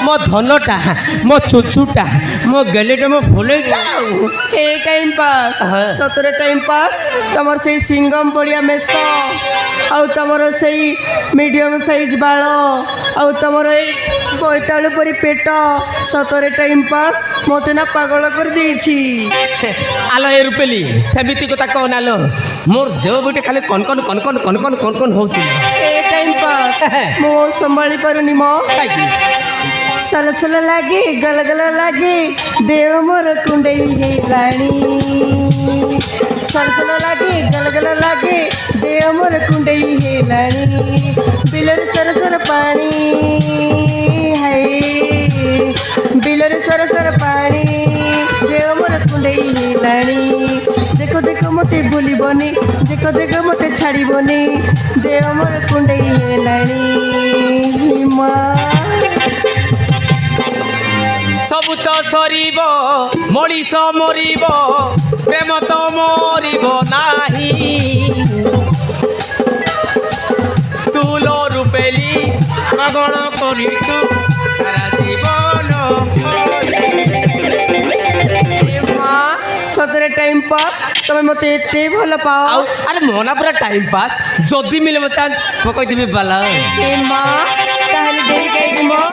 मो धनटा मो चुचुटा मो गेलेटा मो फुलेटा ए टाइम पास सतरे टाइम पास तमर से सिंगम बढ़िया मेस आउ तमर से मीडियम साइज बाल आउ तमर ए बोईतालु परी पेट सतरे टाइम पास मते ना पागल कर देछि। आलो ए रुपेली सेमिति कथा कहन आलो मोर देव बेटे खाली कन कन कन कन कन कन कन कन होउची ए टाइम पास मो संभाली पारुनी मो काई की सल सल लागे गलगल लागे देव मोर कुंडई हेलाणी सल सल लागे गलगल लागे देव मोर कुंडई हेलाणी बिलर सरसर पानी है बिलर सरसर पानी देव मोर कुंडई हेलाणी देखो देखो मते भूलिबनी देखो देखो मते छाड़िबनी देव मोर कुंडई हेलाणी माँ सब तो सरीब मनीष मरीब प्रेम तो मरीब नाही तुल रुपेली पागल करितु सारा जीवन सतरे टाइम पास तुम मते एते भल पाओ अरे मोना पूरा टाइम पास जदि मिले चांस मैं कही बाला ए माँ ताहले देरी कई